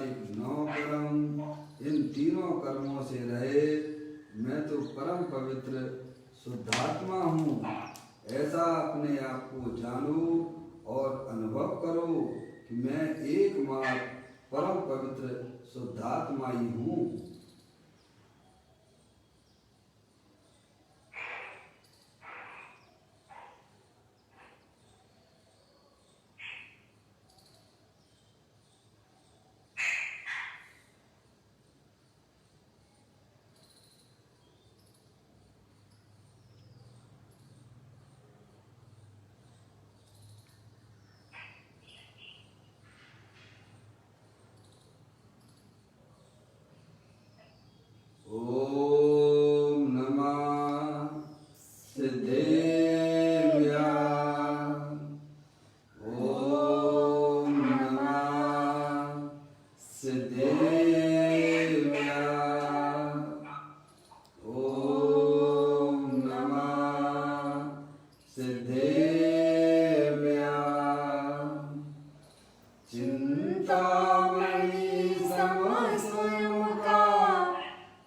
सांसारिक 9 कर्म, इन तीनों कर्मों से रहे मैं तो परम पवित्र शुद्धात्मा हूँ, ऐसा अपने आप को जानो और अनुभव करो कि मैं एकमात्र परम पवित्र शुद्धात्मा ही हूँ। ओम नमः सिद्धेभ्यः। ओम नमः सिद्धेभ्यः। ओम नमः सिद्धेभ्यः। चिंतामणि समस्वयं का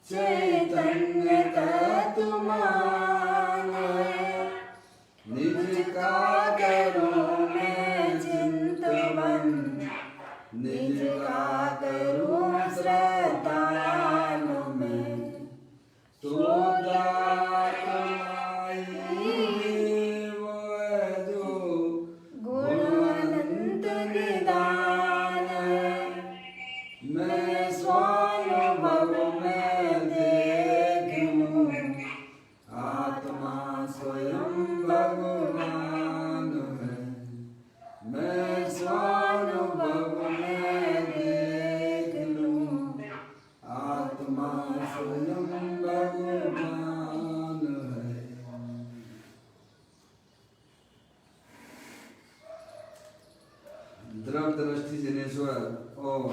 चैतन्य तत्वमान, निज का करूं मैं चिंतन, निज का करूं श्रद्धान में, सोदात्माई वो है जो गुणवंत निदान। मैं स्वानुभव में देखूं, आत्मा स्वयं भगवान है। मैं स्वानुभव में देख लूं, आत्मा स्वयं भगवान है। द्रव दृष्टि जनेश्वर और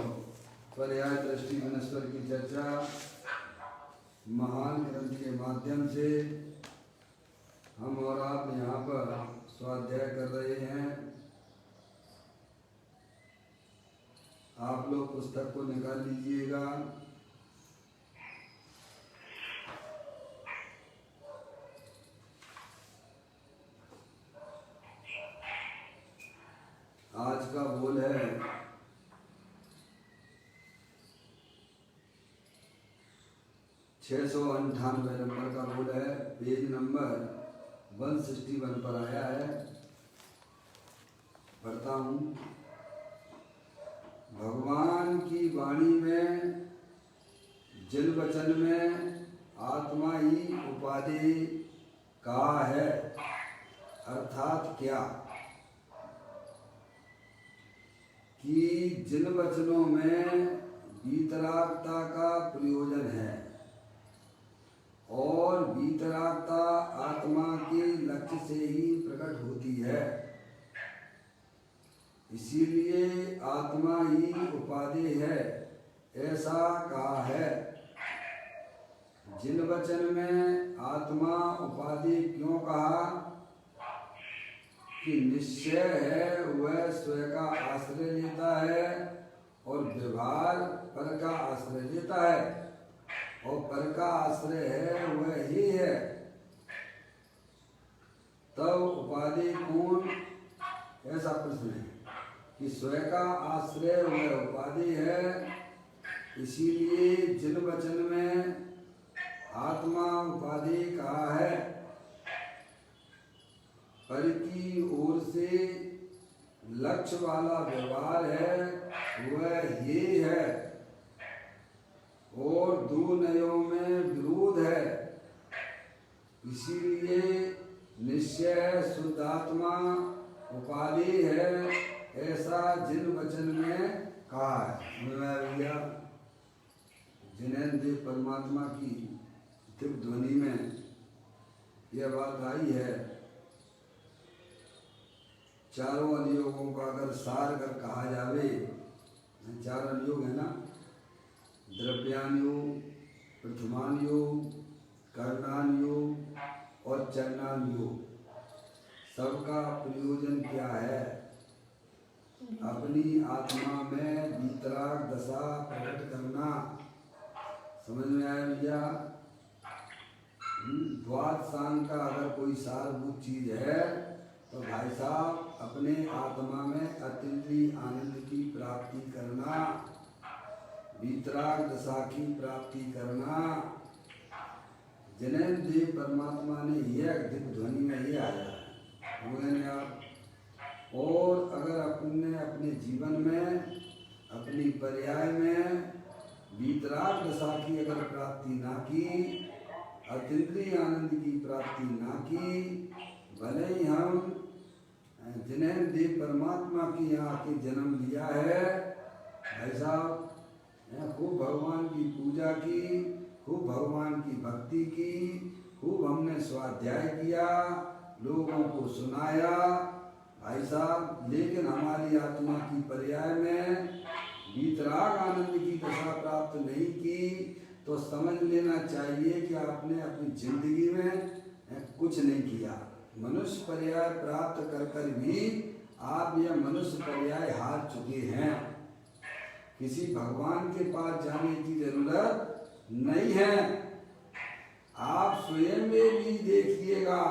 पर्याय दृष्टि विनश्वर की चर्चा महान ग्रंथ के माध्यम से हम और आप यहाँ पर स्वाध्याय कर रहे हैं। आप लोग पुस्तक को निकाल लीजिएगा। आज का बोल है 698 नंबर का बोल है, पेज नंबर 161 पर आया है। पढ़ता हूँ। भगवान की वाणी में जिन वचन में आत्मा ही उपाधि कहा है, अर्थात क्या कि जिन वचनों में वीतरागता का प्रयोजन है और वीतरागता आत्मा के लक्ष्य से ही प्रकट होती है, इसीलिए आत्मा ही उपाधि है, ऐसा कहा है। जिन वचन में आत्मा उपाधि क्यों कहा कि निश्चय है वह स्वयं का आश्रय लेता है और व्यवहार पर का आश्रय लेता है, और पर का आश्रय है वह ही है। तब उपाधि कौन, ऐसा प्रश्न है कि स्वयं का आश्रय वह उपाधि है। इसीलिए जिन वचन में आत्मा उपाधि कहा है, पर की ओर से लक्ष्य वाला व्यवहार है वह ये है, और दो नयों में विरोध है। इसीलिए निश्चय शुद्धात्मा उपाधि है, ऐसा जिन वचन में कहा है। भैया जिनेन्द्र देव परमात्मा की दिव्य ध्वनि में यह बात आई है। चारों अनुयोगों का अगर सार कर कहा जावे, चार अनुयोग है ना, द्रव्यानुयोग, प्रथमानुयोग, कर्णानुयोग और चरणानुयोग, सबका प्रयोजन क्या है? अपनी आत्मा में वीतराग दशा प्रकट करना। समझ में आया भैया? द्वादशांग का अगर कोई सारभूत चीज है तो भाई साहब अपने आत्मा में अतीन्द्रिय आनंद की प्राप्ति करना, वीतराग दशा की प्राप्ति करना। जैन देव परमात्मा ने यह दिव्य ध्वनि में ये आया है आप। और अगर अपने अपने जीवन में अपनी पर्याय में वीतराग दशा की अगर प्राप्ति ना की, अतीन्द्रिय आनंद की प्राप्ति ना की, भले ही हम जिन्हें देव परमात्मा की यहाँ के जन्म लिया है भाई साहब, खूब भगवान की पूजा की, खूब भगवान की भक्ति की, खूब हमने स्वाध्याय किया, लोगों को सुनाया भाई साहब, लेकिन हमारी आत्मा की पर्याय में वीतराग आनंद की दशा प्राप्त नहीं की, तो समझ लेना चाहिए कि आपने अपनी जिंदगी में कुछ नहीं किया। मनुष्य पर्याय प्राप्त कर कर भी आप यह मनुष्य पर्याय हार चुके हैं। किसी भगवान के पास जाने की जरूरत नहीं है। आप स्वयं में भी देखिएगा,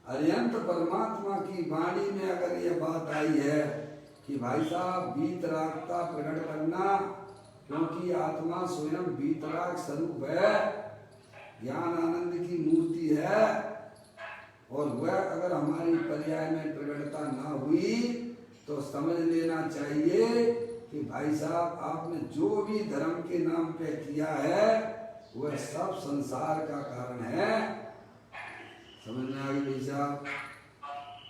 अरिहंत परमात्मा की वाणी में अगर यह बात आई है कि भाई साहब वीतरागता प्रकट करना, क्योंकि आत्मा स्वयं वीतराग स्वरूप है, ज्ञान आनंद की मूर्ति है, और वह अगर हमारी पर्याय में प्रकटता ना हुई तो समझ लेना चाहिए कि भाई साहब आपने जो भी धर्म के नाम पे किया है वह सब संसार का कारण है। समझ में आ गई भाई साहब?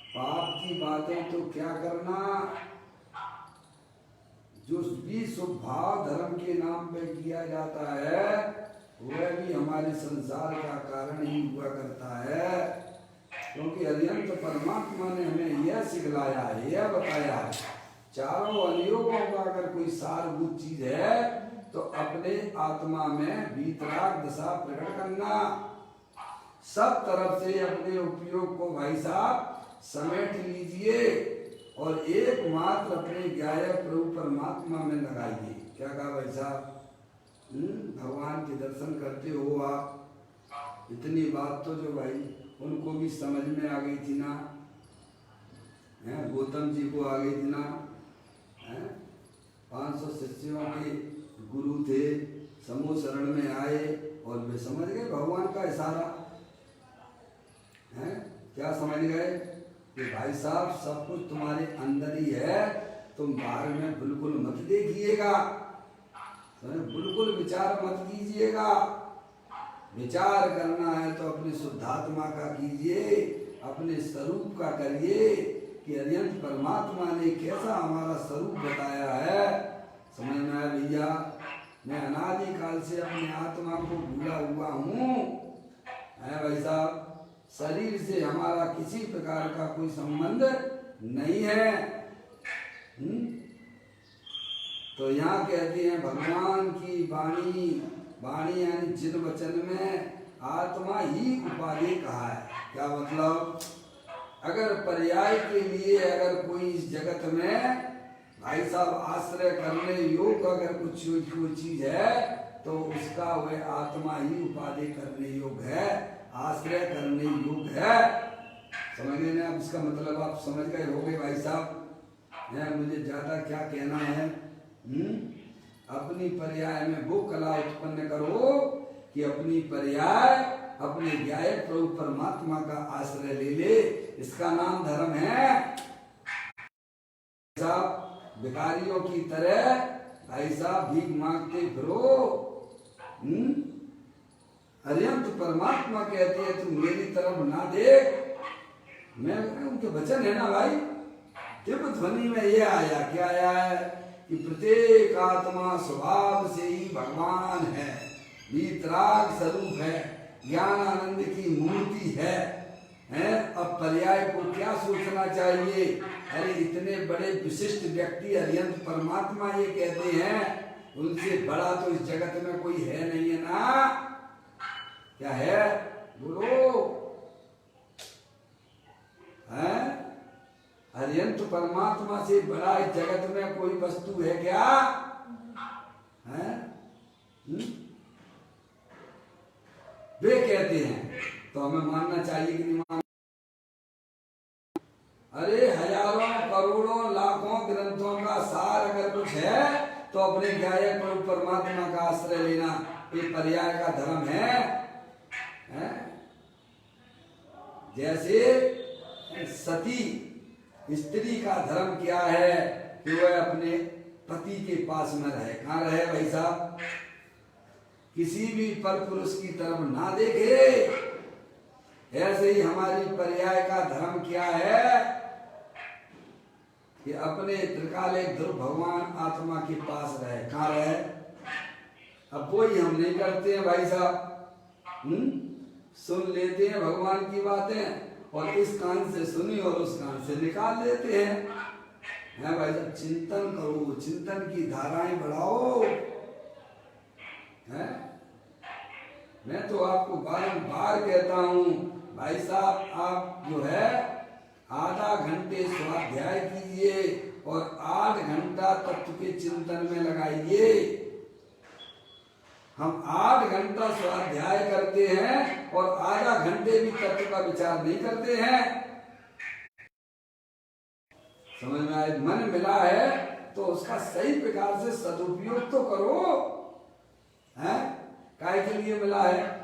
पाप की बातें तो क्या करना, जो भी शुभ भाव धर्म के नाम पे किया जाता है वह भी हमारे संसार का कारण ही हुआ करता है। क्योंकि अरिहंत परमात्मा ने हमें यह सिखलाया है, यह बताया है, चारों अनियोगों का अगर कोई सारभूत चीज है तो अपने आत्मा में वीतराग दशा प्रकट करना, सब तरफ से अपने उपयोग को भाई साहब समेट लीजिए और एकमात्र अपने ज्ञाय प्रभु परमात्मा में लगाइए। क्या कहा भाई साहब? भगवान के दर्शन करते हो आप, इतनी बात तो जो भाई उनको भी समझ में आ गई थी ना, गौतम जी को आ गई थी ना, 500 शिष्यों के गुरु थे, समूह शरण में आए और वे समझ गए भगवान का इशारा है। क्या समझ गए कि भाई साहब सब कुछ तुम्हारे अंदर ही है, तुम बाहर में बिल्कुल मत देखिएगा, बिल्कुल विचार मत कीजिएगा। विचार करना है तो अपने शुद्धात्मा का कीजिए, अपने स्वरूप का करिए कि अरिहंत परमात्मा ने कैसा हमारा स्वरूप बताया है। समझ में आया भैया? मैं अनादि काल से अपने आत्मा को भूला हुआ हूँ भाई साहब, शरीर से हमारा किसी प्रकार का कोई संबंध नहीं है। तो यहाँ कहते हैं भगवान की वाणी, वाणी यानी जिन वचन में आत्मा ही उपाधि कहा है। क्या मतलब? अगर पर्याय के लिए अगर कोई इस जगत में भाई साहब आश्रय करने योग अगर कुछ कोई चीज है तो उसका वह आत्मा ही उपाधि करने योग है, आश्रय करने योग है। समझ गए ना? अब इसका मतलब आप समझ गए होंगे भाई साहब, मुझे ज्यादा क्या कहना है। अपनी पर्याय में वो कला उत्पन्न करो कि अपनी पर्याय अपने ज्ञाय प्रभु परमात्मा का आश्रय ले ले, इसका नाम धर्म है। साहब भिखारियों की तरह भाई साहब भीख मांगते फिरो। अरिहंत परमात्मा कहते हैं तुम मेरी तरफ ना देख, मैं उनके वचन है ना भाई, दिव्य ध्वनि में ये आया, क्या आया है कि प्रत्येक आत्मा स्वभाव से ही भगवान है, वीतराग स्वरूप है, ज्ञान आनंद की मूर्ति है। अब पर्याय को क्या सोचना चाहिए? अरे इतने बड़े विशिष्ट व्यक्ति अरिहंत परमात्मा ये कहते हैं, उनसे बड़ा तो इस जगत में कोई है नहीं है ना। क्या है बोलो? हरियंत परमात्मा से बड़ा इस जगत में कोई वस्तु है क्या? है? वे कहते हैं तो हमें मानना चाहिए कि नहीं मानना? अरे हजारों करोड़ों लाखों ग्रंथों का सार अगर कुछ है तो अपने गायक प्रभु परमात्मा का आश्रय लेना ये पर्याय का धर्म है? जैसे सती स्त्री का धर्म क्या है कि वह अपने पति के पास में रहे। कहाँ रहे भाई साहब? किसी भी पर पुरुष की तरफ ना देखे। ऐसे ही हमारी पर्याय का धर्म क्या है कि अपने त्रिकालिक ध्रुव भगवान आत्मा के पास रहे। कहाँ रहे? अब वही हम नहीं करते हैं भाई साहब। सुन लेते हैं भगवान की बातें और इस कान से सुनी और उस कान से निकाल देते हैं। भाई साहब चिंतन करो, चिंतन की धाराएं बढ़ाओ। है? मैं तो आपको बारंबार कहता हूँ भाई साहब आप जो है आधा घंटे स्वाध्याय कीजिए और 8 घंटा तत्व के चिंतन में लगाइए। हम 8 घंटा स्वाध्याय करते हैं और आधा घंटे भी तत्व का विचार नहीं करते हैं। समझ में आए? मन मिला है तो उसका सही प्रकार से सदुपयोग तो करो। है? काय के लिए मिला है?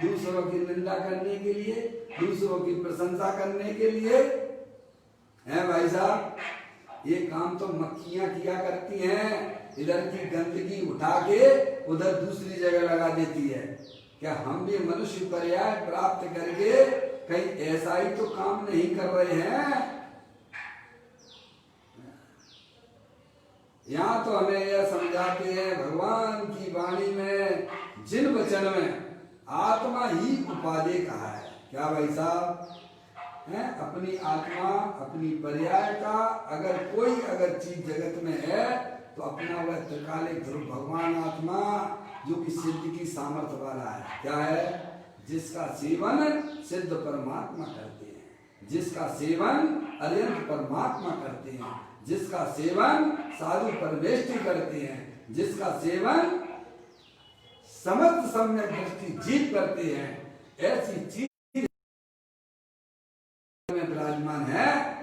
दूसरों की निंदा करने के लिए, दूसरों की प्रशंसा करने के लिए। है भाई साहब? ये काम तो मक्खियां किया करती हैं। इधर की गंदगी उठा के उधर दूसरी जगह लगा देती है। क्या हम भी मनुष्य पर्याय प्राप्त करके कहीं ऐसा ही तो काम नहीं कर रहे हैं? यहाँ तो हमें यह समझाते हैं भगवान की वाणी में, जिन वचन में आत्मा ही उपादेय कहा है। क्या भाई साहब? है अपनी आत्मा, अपनी पर्याय का अगर चीज जगत में है तो अपना वह त्रिकालिक ध्रुव भगवान आत्मा जो कि सिद्ध की सामर्थ्य वाला है। क्या है? जिसका सेवन सिद्ध परमात्मा करते हैं, जिसका सेवन अरिहंत परमात्मा करते हैं, जिसका सेवन साधु परमेष्टि करते हैं, जिसका सेवन समर्थ सम्यक दृष्टि जीव करते हैं, ऐसी चीज में विराजमान है।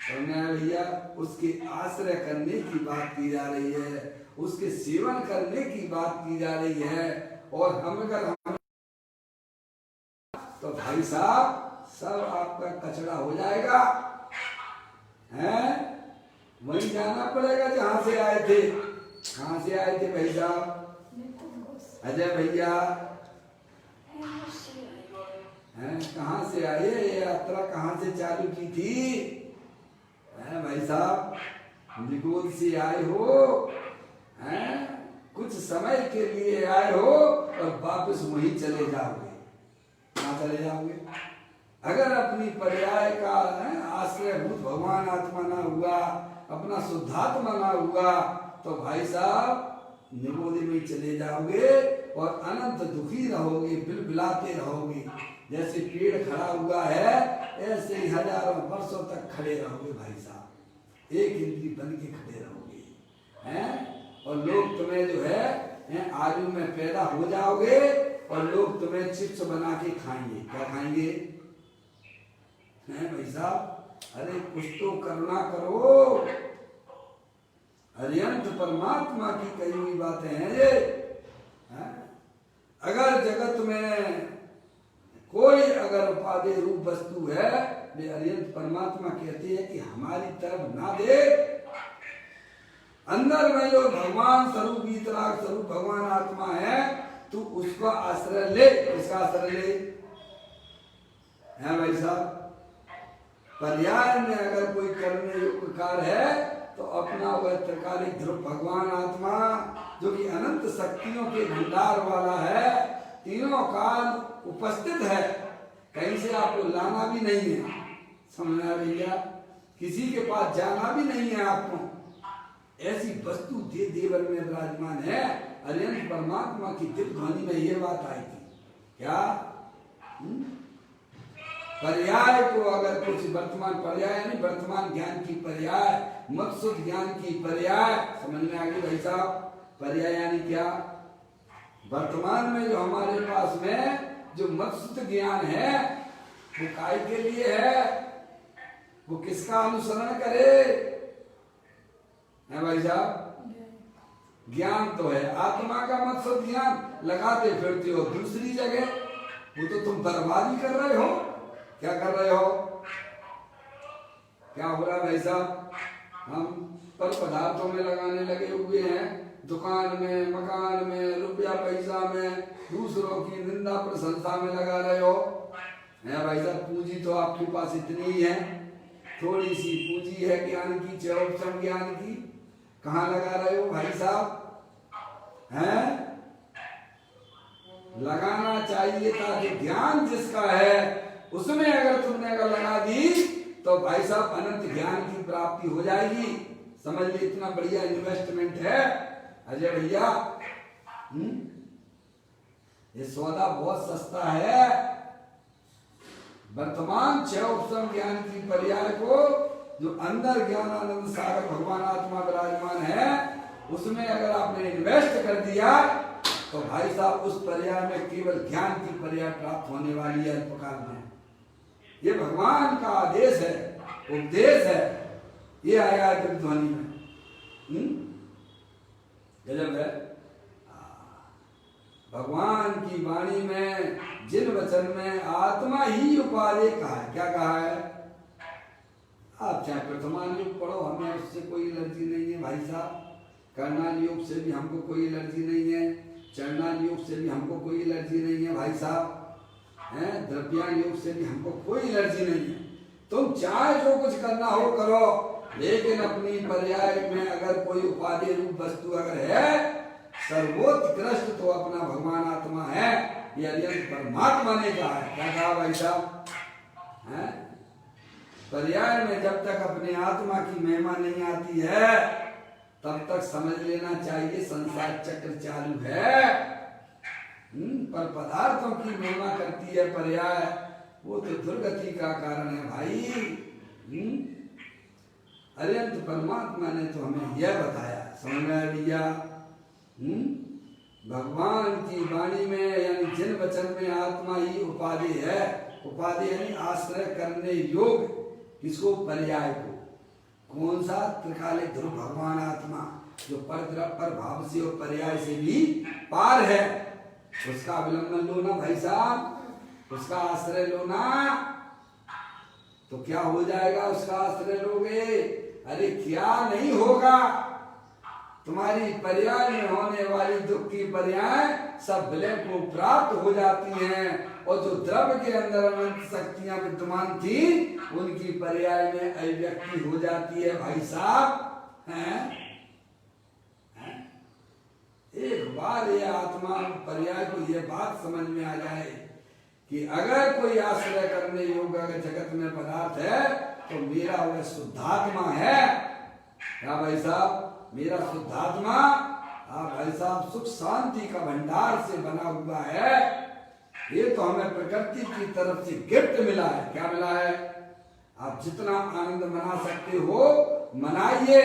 भैया उसके आश्रय करने की बात की जा रही है, उसके सेवन करने की बात की जा रही है। और हम तो भाई साहब सब आपका कचरा हो जाएगा। हैं? वहीं जाना पड़ेगा जहां से आए थे। कहां से आए थे भाई साहब? अजय भैया हैं? कहां से आए? ये यात्रा कहां से चालू की थी? हैं भाई साहब? निगोद से आए हो? हैं? कुछ समय के लिए आए हो और वापस वहीं चले जाओगे। कहाँ चले जाओगे? अगर अपनी पर्याय का आश्रयभूत भगवान आत्मा ना हुआ, अपना शुद्धात्मा ना हुआ तो भाई साहब निगोदी में चले जाओगे और अनंत दुखी रहोगे, बिलबिलाते रहोगे। जैसे पेड़ खड़ा हुआ है ऐसे ही हजारों वर्षों तक खड़े रहोगे भाई साहब, एक इंद्री बन के खड़े रहोगे। हैं? और लोग तुम्हें जो है आयु में पैदा हो जाओगे और लोग तुम्हें चिप्स बना के खाएंगे। क्या खाएंगे? हैं भाई साहब? अरे कुछ तो करुणा करो। अरिहंत परमात्मा की कही हुई बातें हैं ये। अगर जगत में कोई अगर उपादेय रूप वस्तु है, वे अरिहंत परमात्मा कहते हैं कि हमारी तरफ ना दे। अंदर में जो भगवान स्वरूप वीतराग स्वरूप भगवान आत्मा है, तू उसका आश्रय ले। किसका आश्रय ले? है भाई साहब? पर्याय में अगर कोई करने योग्य कार्य है तो अपना वह त्रिकालिक ध्रुव भगवान आत्मा जो कि अनंत शक्तियों के भंडार वाला है, तीनों काल उपस्थित है, कहीं से आपको लाना भी नहीं है। समझना भैया? किसी के पास जाना भी नहीं है आपको। ऐसी वस्तु देवर में विराजमान है। अरिहंत परमात्मा की दिव्य ध्वनि में यह बात आई थी। क्या? पर्याय को अगर कुछ वर्तमान पर्याय यानी वर्तमान ज्ञान की पर्याय, मकसूद ज्ञान की पर्याय, समझ में आ गई भाई साहब? पर्याय यानी क्या? वर्तमान में जो हमारे पास में जो मकसूद ज्ञान है वो काय के लिए है? वो किसका अनुसरण करे है भाई साहब? ज्ञान तो है आत्मा का मकसद ज्ञान, लगाते फिरते हो दूसरी जगह, वो तो तुम बर्बादी कर रहे हो। क्या कर रहे हो? क्या हो रहा भाई साहब? हम पर पदार्थों में लगाने लगे हुए हैं, दुकान में, मकान में, रुपया पैसा में, दूसरों की निंदा प्रशंसा में लगा रहे हो है भाई साहब। पूंजी तो आपके पास इतनी ही है, थोड़ी सी पूंजी है ज्ञान की, चौपचम ज्ञान की, कहाँ लगा रहे हो भाई साहब? हैं? लगाना चाहिए था कि ज्ञान जिसका है उसमें अगर तुमने अगर लगा दी तो भाई साहब अनंत ज्ञान की प्राप्ति हो जाएगी। समझ ली, इतना बढ़िया इन्वेस्टमेंट है अजय भैया। ये सौदा बहुत सस्ता है। वर्तमान छह उपसम ज्ञान की पर्याय को जो अंदर ज्ञानानंद सागर भगवान आत्मा विराजमान है उसमें अगर आपने इन्वेस्ट कर दिया तो भाई साहब उस पर्याय में केवल ज्ञान की पर्याय प्राप्त होने वाली है अल्पकाल में। ये भगवान का आदेश है, उपदेश है, ये आया है ध्वनि में। गजब है। भगवान की वाणी में जिन वचन में आत्मा ही उपादेय कहा है। क्या कहा है? आप चाहे प्रथमान योग पढ़ो, हमें उससे कोई एलर्जी नहीं है भाई साहब। करणाल योग से भी हमको कोई एलर्जी नहीं है, चरणाल योग से भी हमको कोई एलर्जी नहीं है भाई साहब, हैं? द्रव्यान योग से भी हमको कोई एलर्जी नहीं है। तुम चाहे जो कुछ करना हो करो, लेकिन अपनी पर्याय में अगर कोई उपादेय रूप वस्तु अगर है, सर्वोत्कृष्ट तो अपना भगवान आत्मा है। ये अत्यंत परमात्मा ने कहा है। क्या कहा भाई साहब? हैं? पर्याय में जब तक अपने आत्मा की महिमा नहीं आती है तब तक समझ लेना चाहिए संसार चक्र चालू है। पर पदार्थों की महिमा करती है पर्याय, वो तो दुर्गति का कारण है भाई। अत्यंत परमात्मा ने तो हमें यह बताया, समझ में लिया। भगवान की वाणी में यानी जिन वचन में आत्मा ही उपाधि है, उपाधि यानी आश्रय करने योग, किसको? पर्याय को। कौन सा? त्रिकाले ध्रुव भगवान आत्मा जो पर भाव से और पर्याय से भी पार है, उसका अवलंबन लो ना भाई साहब, उसका आश्रय लो ना। तो क्या हो जाएगा? उसका आश्रय लोगे, अरे क्या नहीं होगा। तुम्हारी पर्याय में होने वाली दुख की पर्याय सब विलय को प्राप्त हो जाती हैं, और जो द्रव्य के अंदर अनंत शक्तियां विद्यमान थी उनकी पर्याय में अभिव्यक्ति हो जाती है भाई साहब। हैं? एक बार ये आत्मा पर्याय को ये बात समझ में आ जाए कि अगर कोई आश्रय करने योग्य अगर जगत में पदार्थ है तो मेरा वह शुद्धात्मा है। क्या भाई साहब? मेरा शुद्धात्मा भाई साहब सुख शांति का भंडार से बना हुआ है। ये तो हमें प्रकृति की तरफ से गिफ्ट मिला है। क्या मिला है? आप जितना आनंद मना सकते हो मनाइए,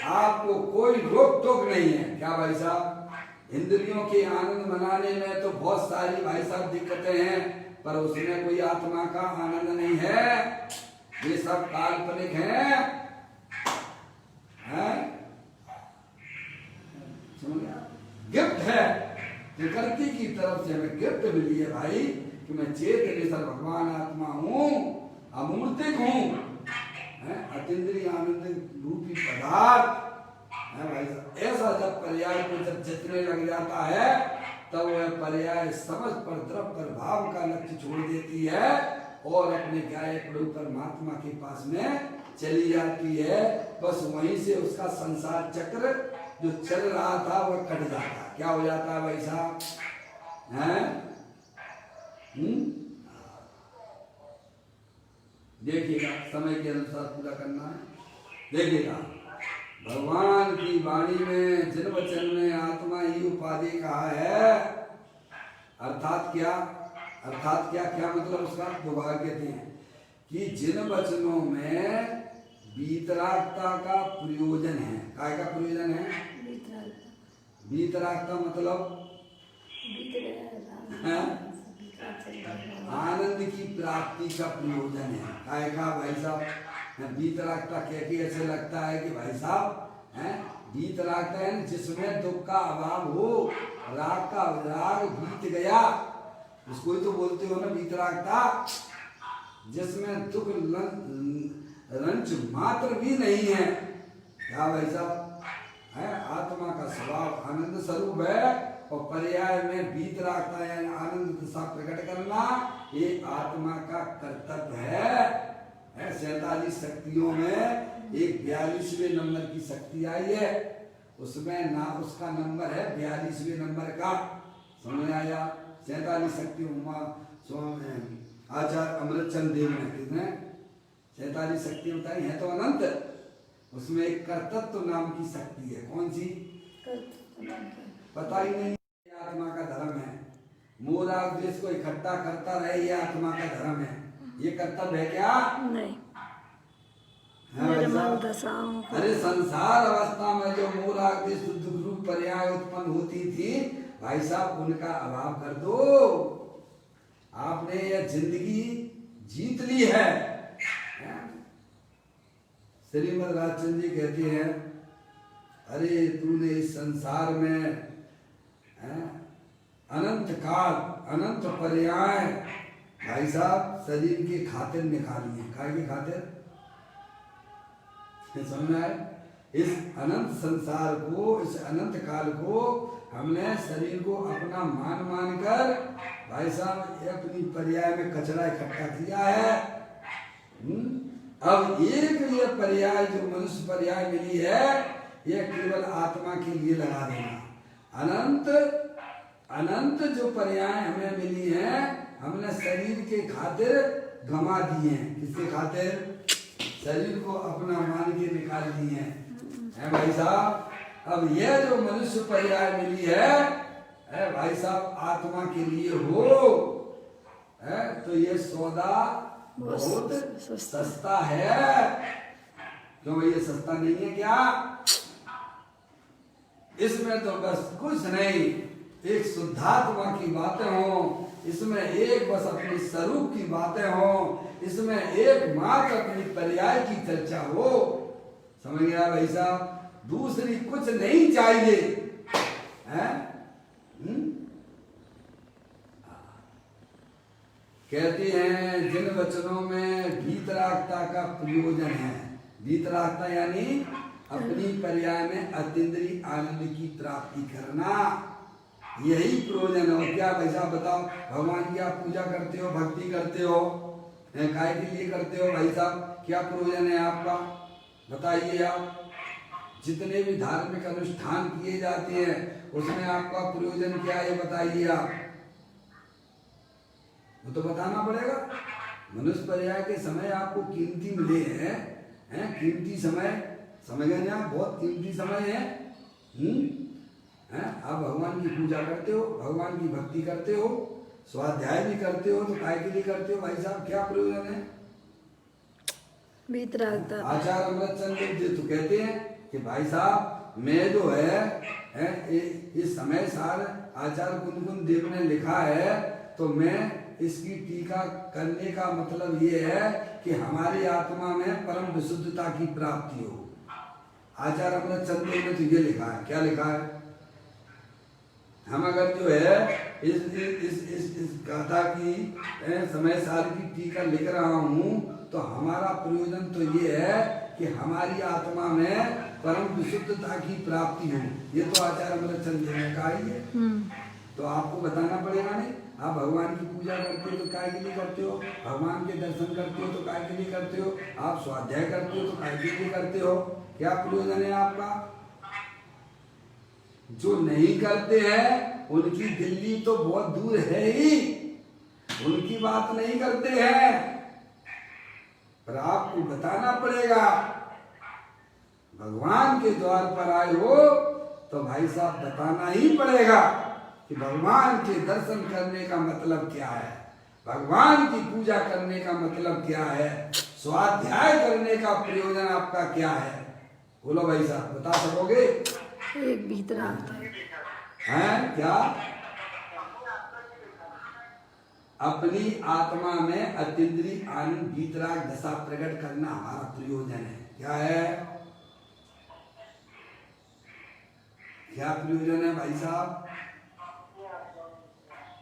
आपको कोई रोक टोक नहीं है। क्या भाई साहब? इंद्रियों के आनंद मनाने में तो बहुत सारी भाई साहब दिक्कतें हैं, पर उसमें कोई आत्मा का आनंद नहीं है। ये सब काल्पनिक है। गिफ्ट है, प्रकृति की तरफ से हमें गिफ्ट मिली है भाई कि मैं चेतन भगवान आत्मा हूँ, अमूर्तिक हूँ, अतीन्द्रिय आनंद रूपी पदार्थ है भाई साहब। ऐसा जब पर्याय को जब जितने लग जाता है तब वह पर्याय समझ पर द्रव पर भाव का लक्ष्य छोड़ देती है और अपने गाय परमात्मा के पास में चली जाती है। बस वहीं से उसका संसार चक्र जो चल रहा था वह कट जाता है। क्या हो जाता है भाई साहब? देखिएगा, समय के अनुसार पूरा करना है। देखिएगा, भगवान की वाणी में जिन वचन में आत्मा ही उपाधि कहा है, अर्थात क्या? अर्थात क्या क्या मतलब उसका दोबारा कहते हैं कि जिन वचनों में वीतरागता का प्रयोजन है। काय का प्रयोजन है? वीतरागता मतलब आनंद की प्राप्ति का प्रयोजन है। काय का भाई साहब वीतरागता कह के ऐसे लगता है कि भाई साहब है वीतरागता है जिसमें दुख का अभाव हो, राग का राग बीत गया, इसको ही तो बोलते हो ना वीतरागता, जिसमें दुख रंच मात्र भी नहीं है। क्या भाई साहब है आत्मा का स्वभाव आनंद स्वरूप है और पर्याय में वीतरागता यानी आनंद दशा प्रकट करना ये आत्मा का कर्तव्य है। 47 शक्तियों में एक 42वें नंबर की शक्ति आई है, उसमें ना उसका नंबर है 42वें नंबर का। समझ आया? 47 शक्तियों आचार्य अमृतचंद देव ने कितने 47 शक्ति बताई है तो अनंत, उसमें एक कर्तव्य नाम की शक्ति है। कौन सी? पता ही नहीं। आत्मा का धर्म है, मूल देश को इकट्ठा करता रहे, ये आत्मा का धर्म है। ये कर्तव्य है क्या? नहीं। अरे संसार अवस्था में जो मूल शुद्ध रूप पर्याय उत्पन्न होती थी भाई साहब उनका अभाव कर दो। आपने यह जिंदगी जीत ली है। श्रीमद राजचंद्र जी कहते हैं अरे तूने इस संसार में अनंत काल अनंत पर्याय भाई साहब शरीर के खातिर निकाली है। काय के खातिर? समझ आए? इस अनंत संसार को, इस अनंत काल को हमने शरीर को अपना मान कर भाई साहब अपनी पर्याय में कचरा इकट्ठा किया है। अब एक ये पर्याय जो मनुष्य पर्याय मिली है ये केवल आत्मा के लिए लगा देना। अनंत अनंत जो पर्याय हमें मिली है हमने शरीर के खातिर गंवा दिए हैं। किसके खातिर? शरीर को अपना मान के निकाल दिए हैं भाई साहब। अब यह जो मनुष्य पर्याय मिली है भाई साहब आत्मा के लिए हो तो ये सौदा बहुत सस्ता है। क्यों भाई ये सस्ता नहीं है क्या? इसमें तो बस कुछ नहीं, एक शुद्धात्मा की बातें हो, इसमें एक बस अपनी स्वरूप की बातें हो, इसमें एक मात्र अपनी पर्याय की चर्चा हो। समझ गया भाई साहब? दूसरी कुछ नहीं चाहिए है? कहते हैं जिन वचनों में वीतरागता का प्रयोजन है, वीतरागता यानी अपनी पर्याय में अतीन्द्रिय आनंद की प्राप्ति करना, यही प्रयोजन है। और क्या भाई साहब बताओ, भगवान की आप पूजा करते हो, भक्ति करते हो, काय के लिए करते हो भाई साहब? क्या प्रयोजन है आपका? बताइए आप। जितने भी धार्मिक अनुष्ठान किए जाते हैं उसमें आपका प्रयोजन क्या है बताइए आप। वो तो बताना पड़ेगा। मनुष्य पर्याय के समय आपको कीमती मिले हैं, कीमती समय, समझ गए आप? बहुत कीमती समय है। आप भगवान की पूजा करते हो, भगवान की भक्ति करते हो, स्वाध्याय भी करते हो, तो काय के लिए करते हो भाई साहब? क्या प्रयोजन है? आचार्य अमृतचंद देव तो कहते हैं कि भाई साहब मैं जो है इस समय सार आचार्य कुंदकुंद देव ने लिखा है तो मैं इसकी टीका करने का मतलब ये है कि हमारी आत्मा में परम विशुद्धता की प्राप्ति हो। आचार्य अमृतचंद देव ने तो ये लिखा है। क्या लिखा है? हम अगर जो है इस गाथा की समय सार की टीका लिख रहा हूँ तो हमारा प्रयोजन तो ये है कि हमारी आत्मा में परम विशुद्धता की प्राप्ति हो। ये तो आचार्य अमृतचंद देव ने कहा ही है। तो आपको बताना पड़ेगा नहीं। आप भगवान की पूजा करते हो तो काय के लिए करते हो, भगवान के दर्शन करते हो तो काय के लिए करते हो, आप स्वाध्याय करते हो तो काय के लिए करते हो? क्या प्रयोजन है आपका? जो नहीं करते हैं उनकी दिल्ली तो बहुत दूर है ही, उनकी बात नहीं करते हैं, पर आपको बताना पड़ेगा। भगवान के द्वार पर आए हो तो भाई साहब बताना ही पड़ेगा कि भगवान के दर्शन करने का मतलब क्या है। भगवान की पूजा करने का मतलब क्या है, स्वाध्याय करने का प्रयोजन आपका क्या है? बोलो भाई साहब, बता सकोगे? एक भीतराग है क्या? अपनी आत्मा में अतीन्द्रिय आनंद भीतराग दशा प्रकट करना हमारा प्रयोजन है। क्या है? क्या प्रयोजन है भाई साहब?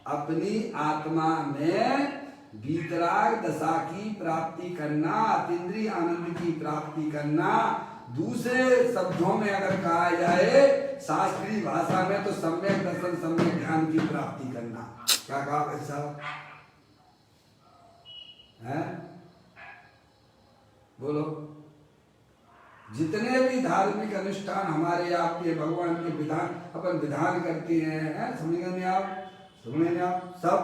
अपनी आत्मा में भीतराग दशा की प्राप्ति करना, अतीन्द्रिय आनंद की प्राप्ति करना। दूसरे शब्दों में अगर कहा जाए शास्त्रीय भाषा में तो सम्यक दर्शन, सम्यक ज्ञान की प्राप्ति करना। क्या कहा भाई साहब? है? बोलो। जितने भी धार्मिक अनुष्ठान हमारे आपके भगवान के विधान अपन विधान करते हैं, समझेंगे आप? समझेंगे आप? सब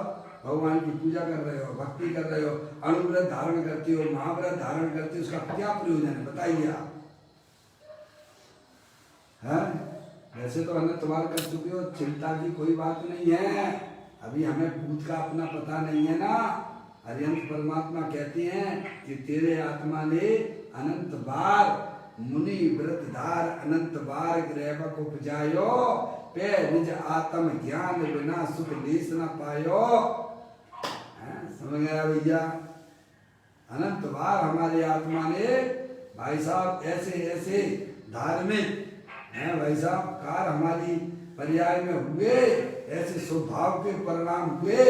भगवान की पूजा कर रहे हो, भक्ति कर रहे हो, अनुव्रत धारण करते हो, महाव्रत धारण करते हो, उसका क्या प्रयोजन है बताइए आप? है? वैसे तो हमने तुम्हारा कर चुके हो, चिंता की कोई बात नहीं है। अभी हमें भूत का अपना पता नहीं है ना। हरियंत परमात्मा कहते हैं कि तेरे आत्मा ने अनंत बार मुनि व्रतधार अनंत बार ग्रह को उपजायो, पे निज आत्म ज्ञान बिना सुख लेस न पायो। समझ गया भैया? अनंत बार हमारे आत्मा ने भाई साहब ऐसे ऐसे धार्मिक हैं भाई साहब कार हमारी पर्याय में हुए, ऐसे स्वभाव के परिणाम हुए,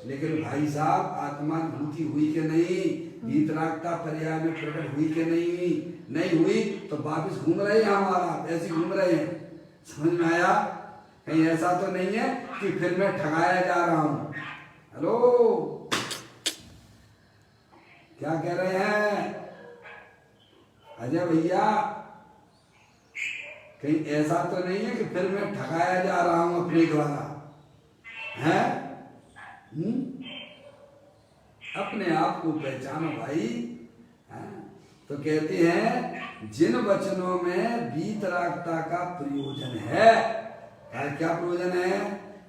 लेकिन भाई साहब आत्मानुभूति हुई कि नहीं? भीतरागता पर्याय में प्रकट हुई कि नहीं हुई? तो वापिस घूम रहे हैं हमारा, ऐसे घूम रहे हैं। समझ में आया? कहीं ऐसा तो नहीं है कि फिर मैं ठगाया जा रहा हूं? हेलो, क्या कह रहे हैं अजय भैया? कहीं ऐसा तो नहीं है कि फिर मैं ठगाया जा रहा हूं अपने द्वारा? है? अपने आप को पहचानो भाई। तो कहते हैं जिन वचनों में वीतरागता का प्रयोजन है, क्या प्रयोजन है?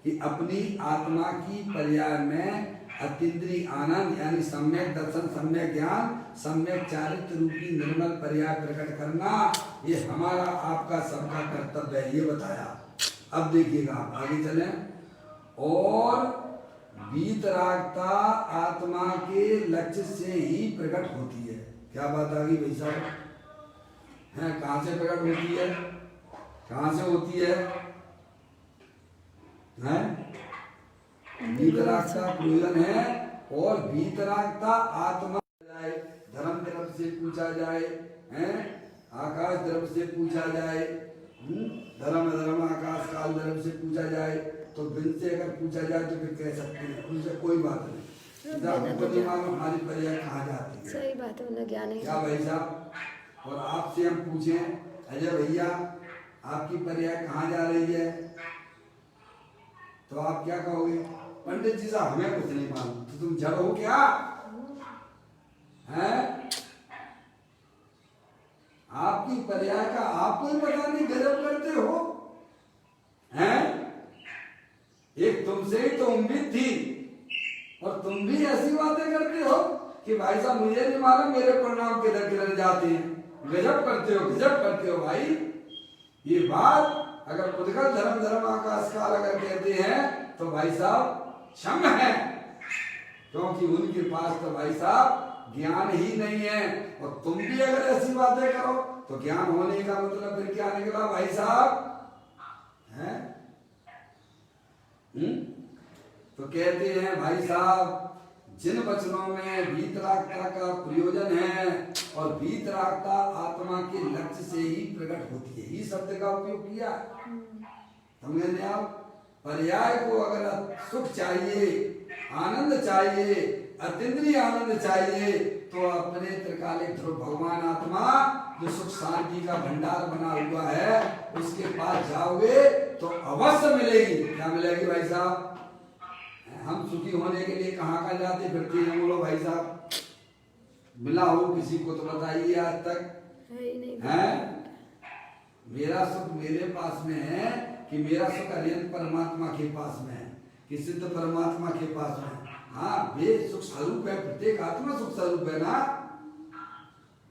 कि अपनी आत्मा की पर्याय में अतीन्द्रिय आनंद यानी सम्यक दर्शन, सम्यक ज्ञान, सम्यक चारित्र रूपी निर्मल पर्याय प्रकट करना, ये हमारा आपका सबका कर्तव्य है, ये बताया। अब देखिएगा आगे चलें। और वीतरागता आत्मा के लक्ष्य से ही प्रकट होती है। क्या बात आ गई भाई साहब? है? कहां से प्रकट होती है? कहां से होती है? वीतरागता प्रयोजन है। और वीतरागता आत्मा जाए, धर्म द्रव्य से पूछा जाए, हैं? आकाश द्रव्य से पूछा जाए, धर्म अधर्म आकाश काल द्रव्य से पूछा जाए, तो बिन से अगर पूछा जाए तो फिर कह सकते हैं, उनसे कोई बात नहीं। हमारी पर्याय कहाँ जाती है? सही बात है, उन्हें ज्ञान है। क्या भाई साहब? और आपसे हम पूछें अजय भैया आपकी पर्याय कहाँ जा रही है, तो आप क्या कहोगे? पंडित जी साहब हमें कुछ नहीं मालूम। तो तुम जड़ हो क्या? हैं? आपकी पर्याय का आपको ही पता नहीं, गजब करते हो। हैं? एक तुमसे ही तो उम्मीद थी, और तुम भी ऐसी बातें करते हो कि भाई साहब मुझे नहीं मालूम मेरे परिणाम किधर किधर जाते हैं। गजब करते हो भाई। ये बात अगर उद्गत धर्म धर्म आकाश काल अगर कहते हैं तो भाई साहब क्षम है, क्योंकि उनके पास तो भाई साहब ज्ञान ही नहीं है। और तुम भी अगर ऐसी बातें करो तो ज्ञान होने का मतलब फिर क्या निकला भाई साहब? है? तो कहते हैं भाई साहब जिन वचनों में वीतरागता का प्रयोजन है और वीतरागता आत्मा के लक्ष्य से ही प्रकट होती है, इस शब्द का उपयोग किया। समझे आप? पर्याय को अगर सुख चाहिए, आनंद चाहिए, अतीन्द्रिय आनंद चाहिए, तो अपने त्रिकालिक ध्रुव भगवान आत्मा जो सुख शांति का भंडार बना हुआ है उसके पास जाओगे तो अवश्य मिलेगी। क्या मिलेगी भाई साहब? हम सुखी होने के लिए कहाँ जाते फिरते हैं? बोलो भाई साहब, मिला हो किसी को तो बताइए आज तक है? मेरा सुख मेरे पास में है कि मेरा सुख अरिहंत परमात्मा के पास में है? कि सिद्ध परमात्मा के पास में। हाँ, वे सुख स्वरूप है, प्रत्येक आत्मा सुख स्वरूप है ना।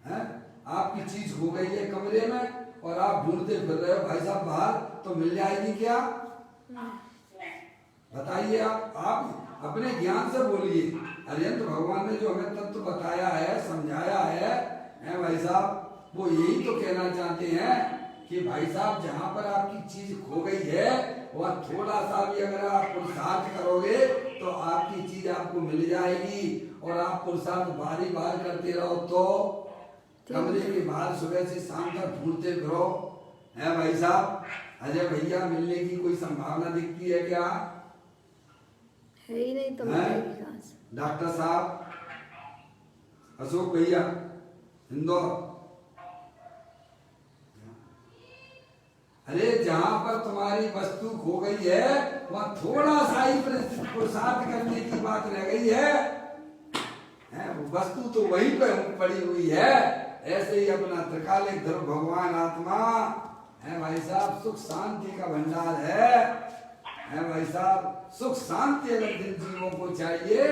है आपकी चीज हो गई है कमरे में और आप ढूंढते फिर रहे हो भाई साहब बाहर, तो मिल जाएगी क्या? बताइए आप अपने ज्ञान से बोलिए। अरिहंत भगवान ने जो हमें तत्व बताया है, समझाया है भाई साहब, वो यही तो कहना चाहते हैं कि भाई साहब जहाँ पर आपकी चीज खो गई है वह थोड़ा सा भी अगर आप पुरुषार्थ करोगे तो आपकी चीज आपको मिल जाएगी। और आप पुरुषार्थ बारी बार करते रहो तो कमरे के बाहर सुबह से शाम तक ढूंढते फिरो, है भाई साहब। अजय भैया मिलने की कोई संभावना दिखती है क्या? है ही नहीं तो मिलेगी कहाँ से? डॉक्टर साहब, अशोक भैया, इंदौर, अरे जहां पर तुम्हारी वस्तु खो गई है वहां थोड़ा सा ही पुरुषार्थ करने की बात रह गई है, वस्तु तो वहीं पर पड़ी हुई है। ऐसे ही अपना त्रिकालिक ध्रुव भगवान आत्मा है भाई साहब, सुख शांति का भंडार है भाई साहब। सुख शांति अगर जिन जीवों को चाहिए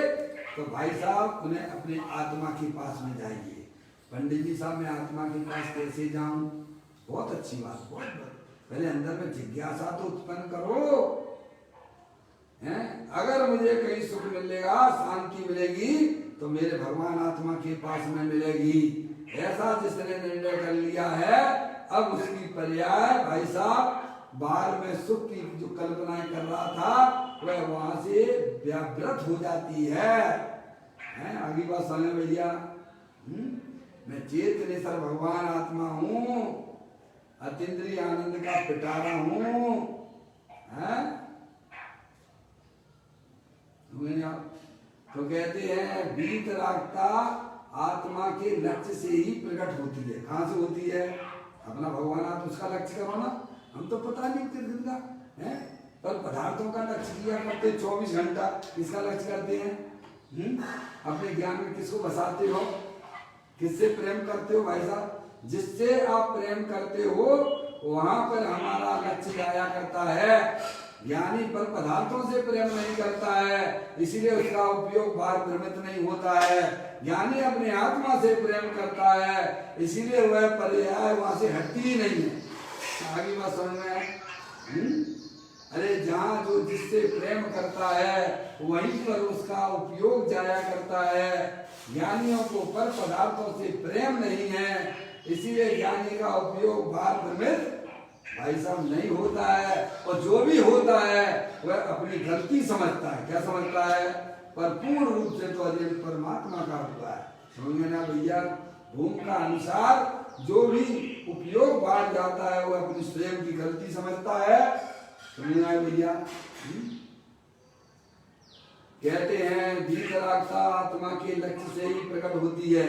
तो भाई साहब उन्हें अपने आत्मा के पास में जाइए। पंडित जी साहब, मैं आत्मा के पास कैसे जाऊं? बहुत अच्छी बात, बहुत पहले अंदर में जिज्ञासा तो उत्पन्न करो। हैं? अगर मुझे कहीं सुख मिलेगा, शांति मिलेगी तो मेरे भगवान आत्मा के पास में मिलेगी। ऐसा जिसने निर्णय कर लिया है, अब उसकी पर्याय भाई साहब बाहर में सुख की जो कल्पनाएं कर रहा था वह वहां से व्यावृत हो जाती है। आगे बात समझ भैया। मैं चेतनेश्वर भगवान आत्मा हूँ, अतीन्द्रिय आनंद का पिटारा हूँ। तो कहते हैं वीतरागता आत्मा के लक्ष्य से ही प्रकट होती है। कहाँ से होती है? अपना भगवान आप उसका लक्ष्य करो ना। हम तो पता नहीं किस का है, पर पदार्थों का लक्ष्य किया करते 24 घंटा, इसका लक्ष्य करते हैं। अपने ज्ञान में किसको बसाते हो? किससे प्रेम करते हो भाई साहब? जिससे आप प्रेम करते हो वहां पर हमारा लक्ष्य जाया करता है। ज्ञानी पर पदार्थों से प्रेम नहीं करता है, इसीलिए उसका उपयोग बाहर भ्रमित नहीं होता है। ज्ञानी अपने आत्मा से प्रेम करता है, इसीलिए वह पर्याय वहां से हटती ही नहीं है। आगे बात समझ में आए? अरे जहाँ जो जिससे प्रेम करता है वहीं पर उसका उपयोग जाया करता है। ज्ञानियों को पर पदार्थों से प्रेम नहीं है, इसीलिए ज्ञानी का उपयोग बाहर भ्रमित भाई साहब नहीं होता है। और जो भी होता है वह अपनी गलती समझता है। क्या समझता है? पर पूर्ण रूप से तो अजय परमात्मा का हुआ है। समझ ना भैया? भूमि का अनुसार जो भी उपयोग बाहर जाता है वह अपनी स्वयं की गलती समझता है। समझना है भैया? कहते हैं वीतरागता आत्मा के लक्ष्य से ही प्रकट होती है,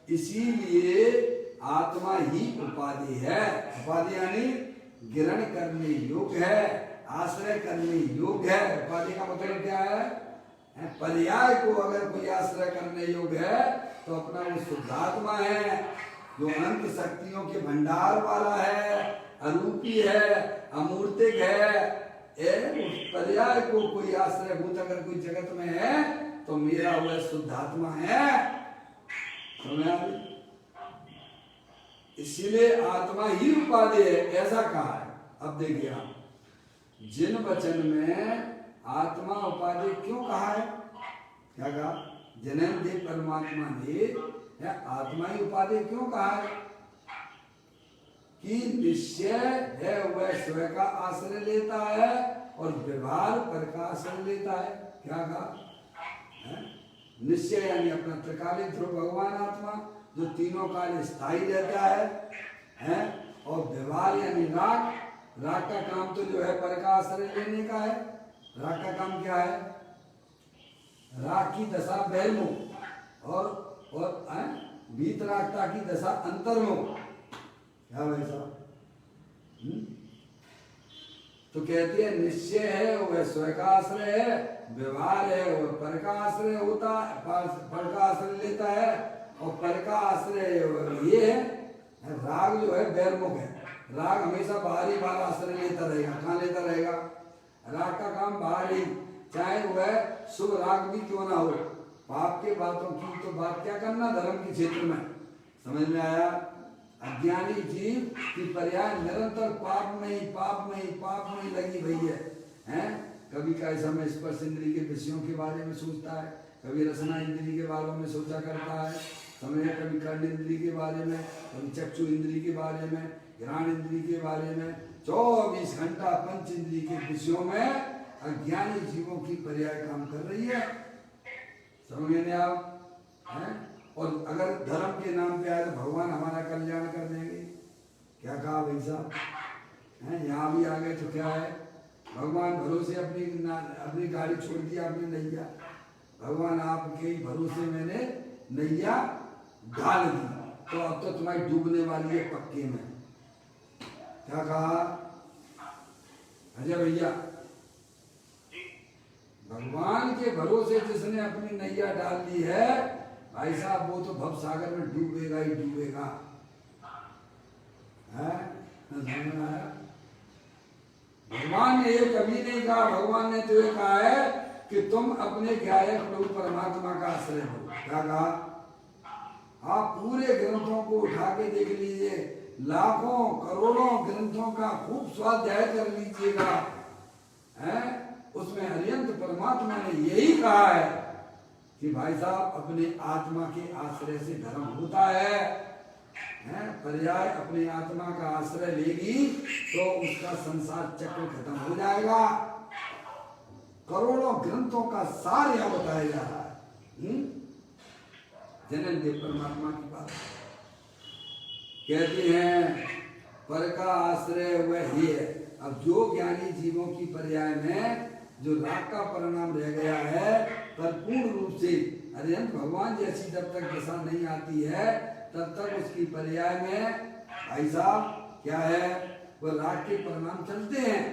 इसीलिए आत्मा ही उपाधि है। उपाधि यानी ग्रहण करने योग्य है, आश्रय करने योग्य है। उपाधि का मतलब क्या है? पर्याय को अगर कोई आश्रय करने योग्य है तो अपना वो शुद्धात्मा है, जो अनंत शक्तियों के भंडार वाला है, अरूपी है, अमूर्तिक है। उस पर्याय को कोई आश्रय भूत अगर कोई जगत में है तो मेरा वह शुद्धात्मा है। इसीलिए आत्मा ही उपाधि है, ऐसा कहा है। अब देखिए आप, जिन वचन में आत्मा उपाधि क्यों कहा है? क्या कहा? जन्मदेव परमात्मा ने आत्मा ही उपाधि क्यों कहा है? कि निश्चय है वह स्वयं का आश्रय लेता है और व्यवहार पर का आश्रय लेता है। क्या कहा? निश्चय यानी अपना त्रिकालिक ध्रुव भगवान आत्मा जो तीनों काल स्थायी रहता है। और व्यवहार यानी राग, राग का काम तो जो है पर का आश्रय लेने का है। राग का काम क्या है? राग की दशा बहिर्मुख और वीतरागता की दशा अंतर्मुख। क्या भाई साहब? तो कहती है निश्चय है वह स्वयं का आश्रय है, व्यवहार है वह पर का आश्रय होता है, पर का आश्रय लेता है। और पर का आश्रय ये है, राग जो है बहिर्मुख है। राग हमेशा बाहरी बाहर आश्रय लेता रहेगा। कहाँ लेता रहेगा? राग का काम बाहर ही, चाहे वह शुभ राग भी क्यों ना हो। पाप के बातों की तो बात क्या करना धर्म के क्षेत्र में। समझ में आया। अज्ञानी जीव की पर्याय निरंतर पाप में ही पाप में ही पाप में ही लगी हुई है। कभी का समय स्पर्श इंद्रिय के विषयों के बारे में सोचता है, कभी रसना इंद्रिय के बारे में सोचा करता है समय, कभी कर्ण इंद्रिय के बारे में, कभी चक्षु इंद्रिय के बारे में, घ्राण इंद्रिय के बारे में। 24 घंटा पंच इंद्रिय के विषयों में अज्ञानी जीवों की पर्याय काम कर रही है। समझ नहीं आप हैं। और अगर धर्म के नाम पे आए तो भगवान हमारा कल्याण कर देंगे। क्या कहा भाई साहब हैं। यहाँ भी आ गए तो क्या है, भगवान भरोसे अपनी गाड़ी छोड़ दिया, अपनी नैया। भगवान आपके ही भरोसे मैंने नैया ढाल दी, तो अब तो तुम्हारी डूबने वाली है पक्के में। क्या कहा अजय भैया। भगवान के भरोसे जिसने अपनी नैया डाल दी है भाई साहब, वो तो भव सागर में डूबेगा ही डूबेगा। भगवान ने ये कभी नहीं कहा, भगवान ने तो ये कहा है कि तुम अपने गायक प्रभु परमात्मा का आश्रय हो। क्या कहा। आप पूरे ग्रंथों को उठा के देख लीजिए, लाखों करोड़ों ग्रंथों का खूब स्वाध्याय कर लीजिएगा। उसमें हरियंत परमात्मा ने यही कहा है कि भाई साहब अपने आत्मा के आश्रय से धर्म होता है। पर्याय अपने आत्मा का आश्रय लेगी तो उसका संसार चक्र खत्म हो जाएगा। करोड़ों ग्रंथों का सार यह बताया जा रहा है। जनन देव परमात्मा की बात कहते हैं, पर का आश्रय वह ही है। अब जो ज्ञानी जीवों की पर्याय में जो राग का परिणाम रह गया है, पर पूर्ण रूप से अरिहंत भगवान जैसी जब तक दशा नहीं आती है तब तक उसकी पर्याय में भाई साहब क्या है, वो राग के परिणाम चलते हैं।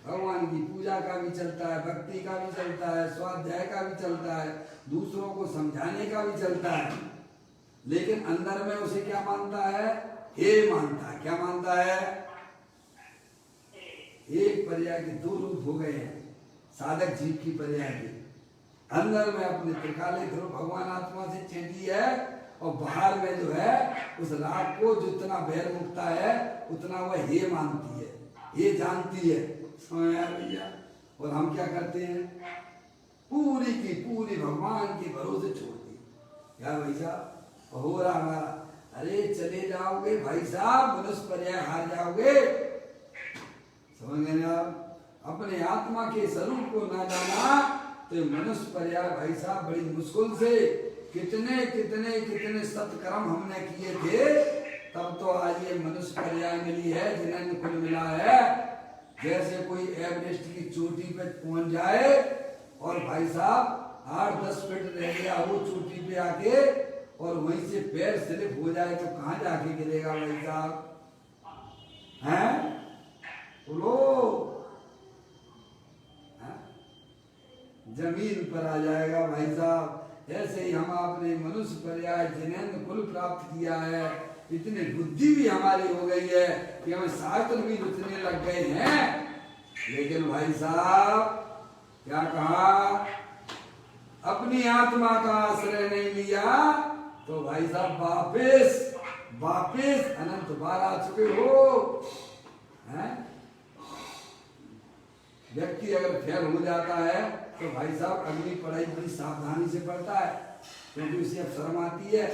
भगवान की पूजा का भी चलता है, भक्ति का भी चलता है, स्वाध्याय का भी चलता है, दूसरों को समझाने का भी चलता है, लेकिन अंदर में उसे क्या मानता है, हे मानता है। क्या मानता है। एक पर्याय के दो रूप हो गए हैं साधक जीव की पर्याय के। अंदर में अपने त्रिकाले ध्रुव भगवान आत्मा से चेती है, और बाहर में जो है उस राग को जितना बैर मुकता है उतना वह हे मानती है, हे जानती है। समझ आया भैया। और हम क्या करते हैं, पूरी की पूरी भगवान के भरोसे छोड़ दी। क्या भाई साहब हो रहा हमारा, अरे चले जाओगे भाई साहब मनुष्य पर्याय हार जाओगे। समझ गए आप। अपने आत्मा के स्वरूप को ना जाना तो मनुष्य पर्याय भाई साहब बड़ी मुश्किल से कितने कितने कितने सत्कर्म हमने किए थे, तब तो आज ये मनुष्य पर्याय मिली है, जिन्हें कुल मिला है। जैसे कोई एवरेस्ट की चोटी पे पहुंच जाए और भाई साहब 8-10 फीट रह गया वो चोटी पे आके, और वहीं से पैर स्लिप हो जाए तो कहाँ जाके गिरेगा भाई साहब, हैं? बोलो। जमीन पर आ जाएगा भाई साहब। ऐसे ही हम अपने मनुष्य पर्याय जिन्हें कुल प्राप्त किया है, इतनी बुद्धि भी हमारी हो गई है कि हमें शास्त्र भी रुचने लग गए हैं, लेकिन भाई साहब क्या कहा, अपनी आत्मा का आश्रय नहीं लिया तो भाई साहब वापिस अनंत बार आ चुके हो। व्यक्ति अगर फेल हो जाता है तो भाई साहब अगली पढ़ाई बड़ी सावधानी से पढ़ता है, क्योंकि उसे अब शर्म आती है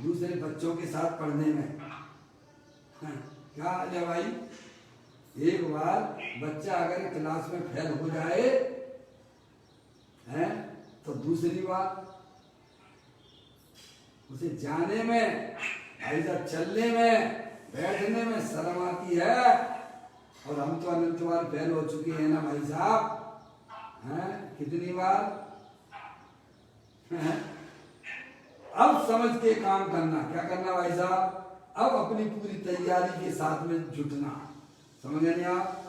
दूसरे बच्चों के साथ पढ़ने में। क्या अजय भाई, एक बार बच्चा अगर क्लास में फेल हो जाए हैं तो दूसरी बार उसे जाने में भाई साहब, चलने में बैठने में शर्म आती है। और हम तो अनंत बार फेल हो चुके हैं ना भाई साहब, हैं? कितनी बार हैं? अब समझ के काम करना। क्या करना भाई साहब, अब अपनी पूरी तैयारी के साथ में जुटना। समझ गए आप।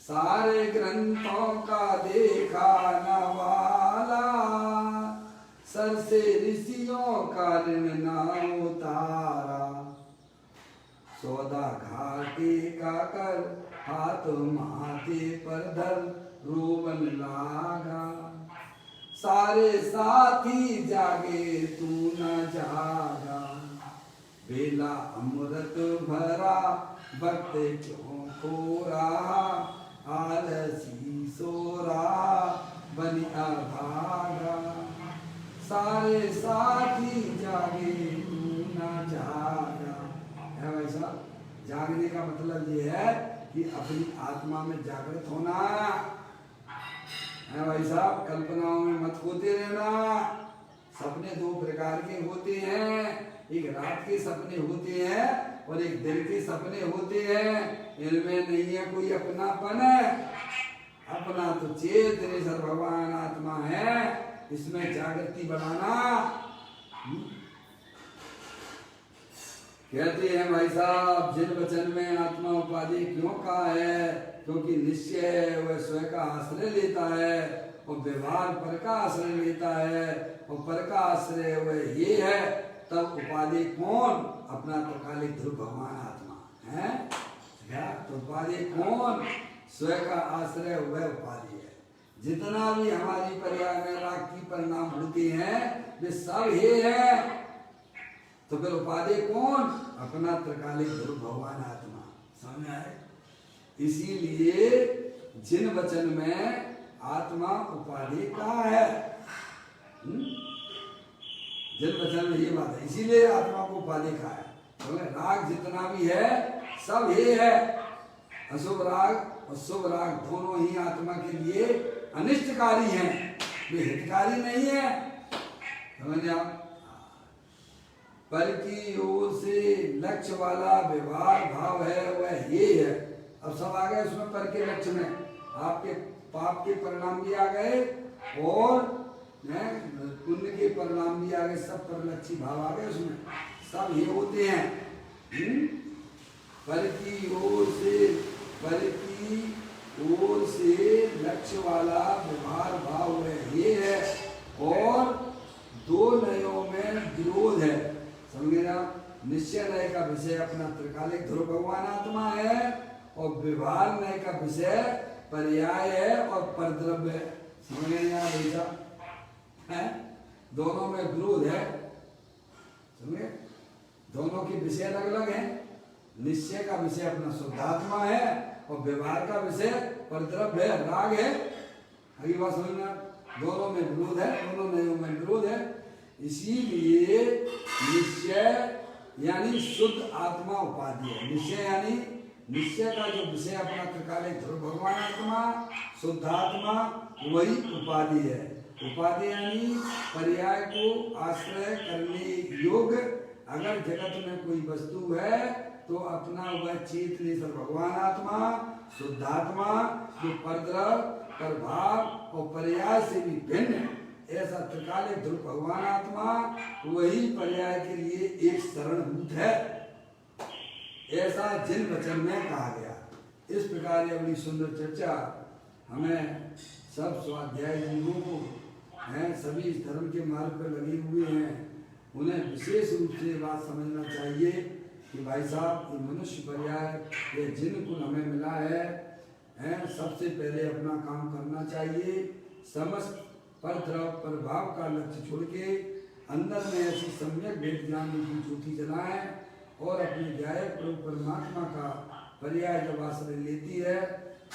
सारे ग्रंथों का देखा न वाला, सर से ऋषियों का ऋण ना उतारा, सौदा घाटे का कर हाथ माथे पर धर रोवन लागा। सारे साथी जागे तू न जागा, बेला अमृत भरा वक्त क्यों खो रहा, आलसी सो रहा बनी अभागा, सारे साथी जागे तू न जागा। है भाई साहब, जागने का मतलब ये है कि अपनी आत्मा में जागृत होना है भाई साहब। कल्पनाओं में मत खोते रहना। सपने दो प्रकार के होते हैं, एक रात के सपने होते हैं और एक दिन के सपने होते हैं। इनमें नहीं है कोई अपनापन है, अपना तो चेतनेश्वर भगवान आत्मा है, इसमें जागृति बढ़ाना। कहते हैं भाई साहब, जिन वचन में आत्मा उपाधि क्यों कहा है, क्योंकि निश्चय वह स्वयं का आश्रय लेता है और व्यवहार पर का आश्रय लेता है, और पर का आश्रय वह ये है, तब उपाधि कौन? अपना त्रिकालिक ध्रुव भगवान आत्मा है क्या? तो उपाधि कौन? स्वयं का आश्रय वह उपाधि है। जितना भी हमारी पर्याय में राग की परिणाम होते हैं वे सब ये है। तो फिर उपाधि कौन? अपना त्रिकालिक ध्रुव भगवान आत्मा। समझ आए? इसीलिए जिन वचन में आत्मा उपाधि कहा है, जिन वचन में ये बात है, इसीलिए आत्मा को उपाधि कहा है। तो राग जितना भी है सब ये है। अशुभ राग और शुभ राग दोनों ही आत्मा के लिए अनिष्टकारी हैं, वे हितकारी नहीं है। समझ आप? पर की ओर से लक्ष्य वाला व्यवहार भाव है वह ये है। अब सब आ गए उसमें पर के लक्ष्य में, आपके पाप के परिणाम भी आ गए और पुण्य के परिणाम भी आ गए, सब पर लक्ष्य भाव आ गए उसमें, सब ये होते हैं। पर की ओर से लक्ष्य वाला व्यवहार भाव वह ये है, और दो नयों में विरोध है। समझे ना? निश्चय नय का विषय अपना त्रिकालिक ध्रुव भगवान आत्मा है, और व्यवहार नय का विषय पर्याय है और परद्रव्य है। समझे यहाँ भैया है? दोनों में विरोध है। समझे? दोनों के विषय अलग अलग हैं। निश्चय का विषय अपना शुद्धात्मा है और व्यवहार का विषय परद्रव्य है, राग है। अभी बात समझना, दोनों में विरोध है, दोनों नयों में विरोध है। इसीलिए निश्चय यानी शुद्ध आत्मा उपाधि है। निश्चय यानी निश्चय का जो विषय अपना त्रिकालिक ध्रुव भगवान आत्मा, शुद्धात्मा, वही उपाधि है। उपाधि यानी पर्याय को आश्रय करने योग्य। अगर जगत में कोई वस्तु है तो अपना वह चेतनेश्वर भगवान आत्मा, शुद्धात्मा, जो परद्रव, प्रभाव और पर्याय से भी भिन्न, ऐसा त्रिकालिक ध्रुव भगवान आत्मा वही पर्याय के लिए एक शरणभूत है, ऐसा जिन वचन में कहा गया। इस प्रकार ये बड़ी सुंदर चर्चा हमें सब स्वाध्याय जिनको को हैं, सभी इस धर्म के मार्ग पर लगे हुए हैं, उन्हें विशेष रूप से बात समझना चाहिए कि भाई साहब ये मनुष्य पर्याय, ये जिन गुण हमें मिला है, सबसे पहले अपना काम करना चाहिए। समस्त परद्रव प्रभाव का लक्ष्य छोड़ के अंदर में ऐसी सम्यक वेद ज्ञान की ज्योति जलाएं, और अपने ध्यायक प्रभु परमात्मा का पर्याय जब आश्रय लेती है,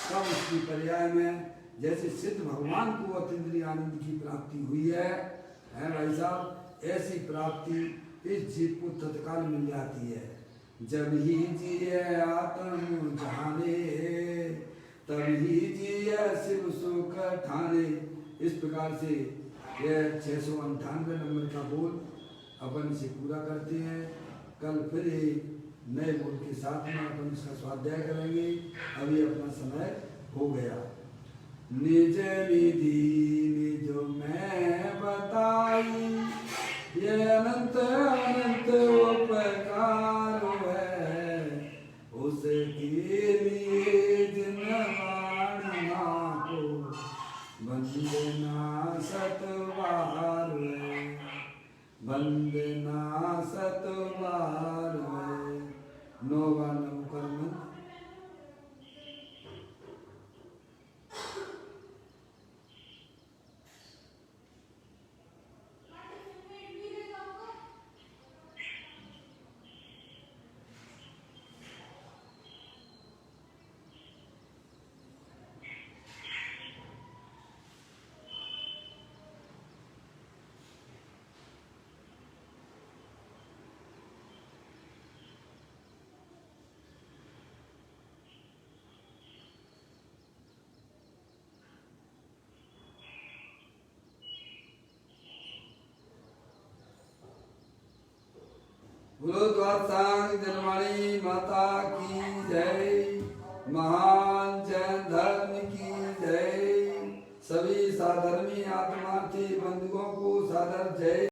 तब उसकी पर्याय में जैसे सिद्ध भगवान को अतीन्द्रिय आनंद की प्राप्ति हुई है भाई साहब, ऐसी प्राप्ति इस जीव को तत्काल मिल जाती है। जब ही जिये आत्म जाने, तभी जिये शिव सुख ठाने। इस प्रकार से यह 698 नंबर का बोल अपन इसे पूरा करते हैं। कल फिर नए बोल के साथ में अपन इसका स्वाध्याय करेंगे। अभी अपना समय हो गया। निज निधि निज मैं बताई, ये अनंत अनंत उपकार है, उसके लिए जिन वाणिया को वंदना सतवार है, वंदना सतवार है। नौवा नवकर्म बोलो द्वादशांग जनवाणी माता की जय। महान जैन धर्म की जय। सभी साधर्मी आत्मार्थी बंधुओं को सादर जय।